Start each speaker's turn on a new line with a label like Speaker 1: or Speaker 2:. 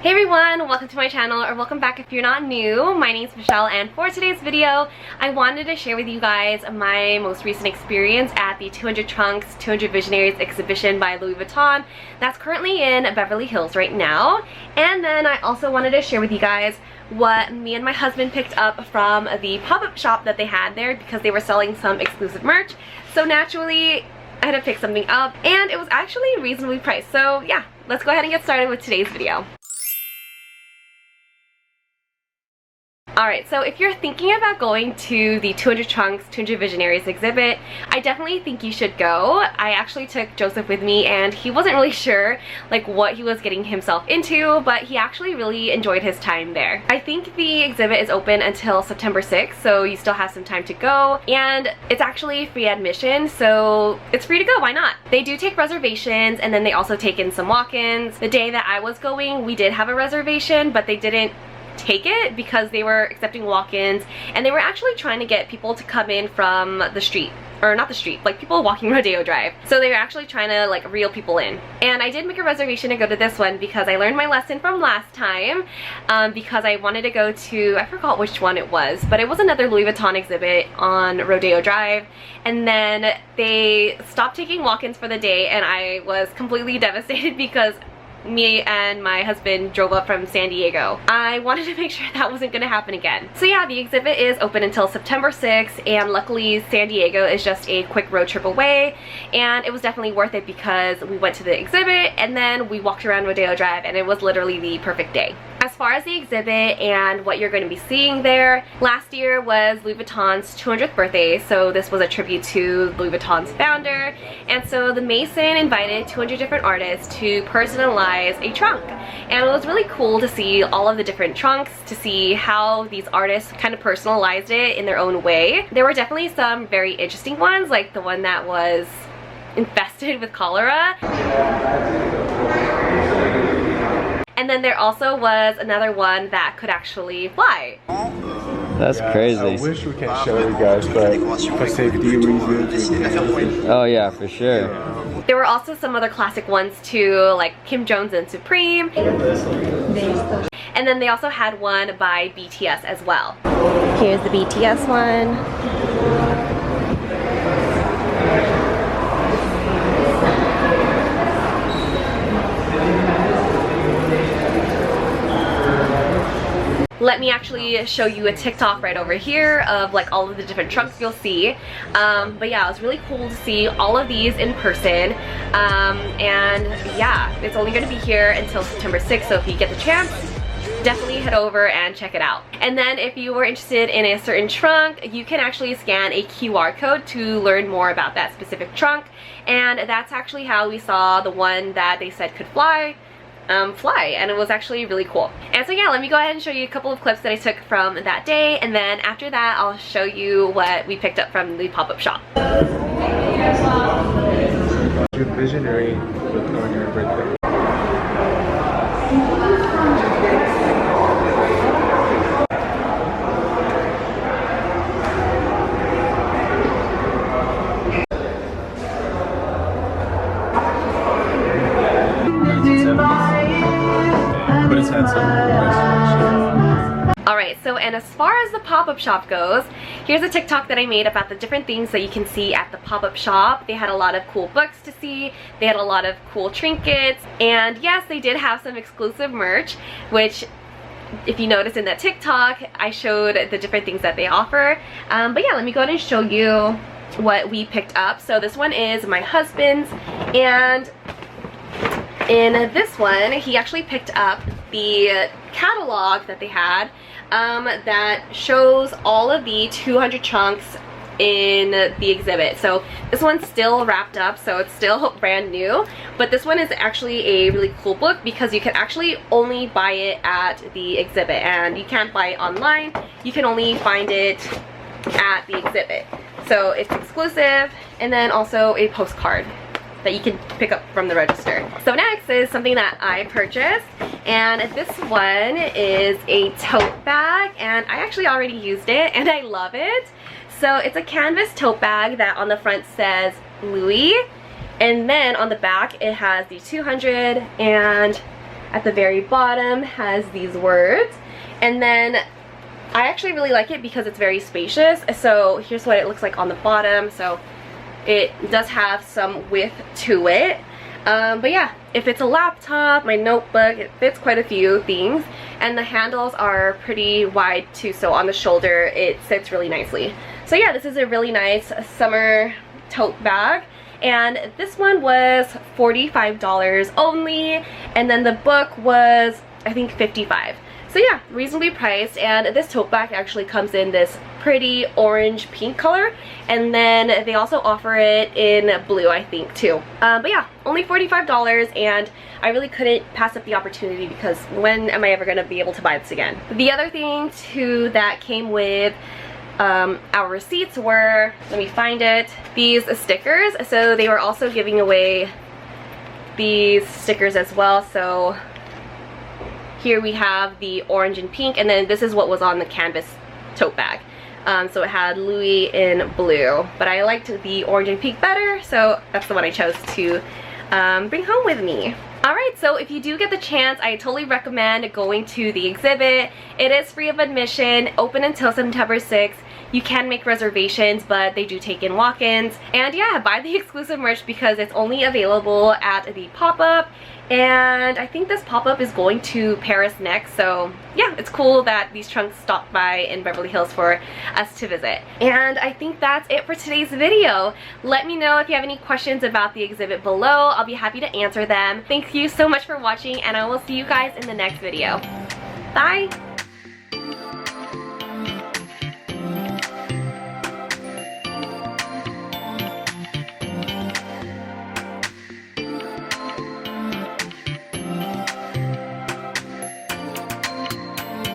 Speaker 1: Hey everyone, welcome to my channel, or welcome back if you're not new. My name is Michelle, and for today's video, I wanted to share with you guys my most recent experience at the 200 Trunks, 200 Visionaries exhibition by Louis Vuitton that's currently in Beverly Hills right now. And then I also wanted to share with you guys what me and my husband picked up from the pop-up shop that they had there because they were selling some exclusive merch. So naturally, I had to pick something up, and it was actually reasonably priced. So yeah, let's go ahead and get started with today's video. Alright, so if you're thinking about going to the 200 Trunks, 200 Visionaries exhibit, I definitely think you should go. I actually took Joseph with me, and he wasn't really sure like what he was getting himself into, but he actually really enjoyed his time there. I think the exhibit is open until September 6th, so you still have some time to go, and it's actually free admission, so it's free to go, why not? They do take reservations, and then they also take in some walk-ins. The day that I was going, we did have a reservation, but they didn't take it because they were accepting walk-ins, and they were actually trying to get people to come in from the street, or not the street, like people walking Rodeo Drive. So they were actually trying to like reel people in. And I did make a reservation to go to this one because I learned my lesson from last time, because I wanted to go to, I forgot which one it was, but it was another Louis Vuitton exhibit on Rodeo Drive, and then they stopped taking walk-ins for the day, and I was completely devastated because me and my husband drove up from San Diego. I wanted to make sure that wasn't going to happen again. So yeah, the exhibit is open until September 6th, and luckily San Diego is just a quick road trip away, and it was definitely worth it because we went to the exhibit and then we walked around Rodeo Drive, and it was literally the perfect day. As far as the exhibit and what you're going to be seeing there, last year was Louis Vuitton's 200th birthday, so this was a tribute to Louis Vuitton's founder, and so the Mason invited 200 different artists to personalize a trunk, and it was really cool to see all of the different trunks, to see how these artists kind of personalized it in their own way. There were definitely some very interesting ones, like the one that was infested with cholera. And then there also was another one that could actually fly.
Speaker 2: That's crazy.
Speaker 3: I wish we can show you guys, but for safety reasons.
Speaker 2: Oh yeah, for sure.
Speaker 1: There were also some other classic ones too, like Kim Jones and Supreme. And then they also had one by BTS as well. Here's the BTS one. Let me actually show you a TikTok right over here of like all of the different trunks you'll see. But yeah, it was really cool to see all of these in person. And yeah, it's only going to be here until September 6th, so if you get the chance, definitely head over and check it out. And then if you were interested in a certain trunk, you can actually scan a QR code to learn more about that specific trunk. And that's actually how we saw the one that they said could fly, and it was actually really cool. And so yeah, let me go ahead and show you a couple of clips that I took from that day, and then after that I'll show you what we picked up from the pop-up shop.
Speaker 3: Visionary on your birthday.
Speaker 1: Alright, so and as far as the pop-up shop goes, here's a TikTok that I made about the different things that you can see at the pop-up shop. They had a lot of cool books to see, they had a lot of cool trinkets, and yes, they did have some exclusive merch, which if you notice in that TikTok, I showed the different things that they offer. But yeah, let me go ahead and show you what we picked up. So this one is my husband's, and in this one, he actually picked up the catalog that they had that shows all of the 200 trunks in the exhibit. So this one's still wrapped up, so it's still brand new, but this one is actually a really cool book because you can actually only buy it at the exhibit, and you can't buy it online. You can only find it at the exhibit, so it's exclusive. And then also a postcard that you can pick up from the register. So next is something that I purchased, and this one is a tote bag, and I actually already used it and I love it. So it's a canvas tote bag that on the front says Louis, And then on the back it has the 200 and at the very bottom has these words. And then I actually really like it because it's very spacious. So here's what it looks like on the bottom. So it does have some width to it. But yeah, if it's a laptop, my notebook, it fits quite a few things. And the handles are pretty wide too, so on the shoulder it sits really nicely. So yeah, this is a really nice summer tote bag. And this one was $45 only, and then the book was, I think, $55. So yeah, reasonably priced. And this tote bag actually comes in this pretty orange pink color, and then they also offer it in blue, I think, too. But yeah, only $45, and I really couldn't pass up the opportunity because when am I ever gonna be able to buy this again? The other thing too that came with our receipts were, let me find it, these stickers. So they were also giving away these stickers as well. So here we have the orange and pink, and then this is what was on the canvas tote bag. So it had Louis in blue, but I liked the orange and pink better, so that's the one I chose to bring home with me. Alright, so if you do get the chance, I totally recommend going to the exhibit. It is free of admission, open until September 6th. You can make reservations, but they do take in walk-ins. And yeah, buy the exclusive merch because it's only available at the PopUp. And I think this pop-up is going to Paris next, so yeah, it's cool that these trunks stopped by in Beverly Hills for us to visit. And I think that's it for today's video. Let me know if you have any questions about the exhibit below. I'll be happy to answer them. Thank you so much for watching, and I will see you guys in the next video. Bye!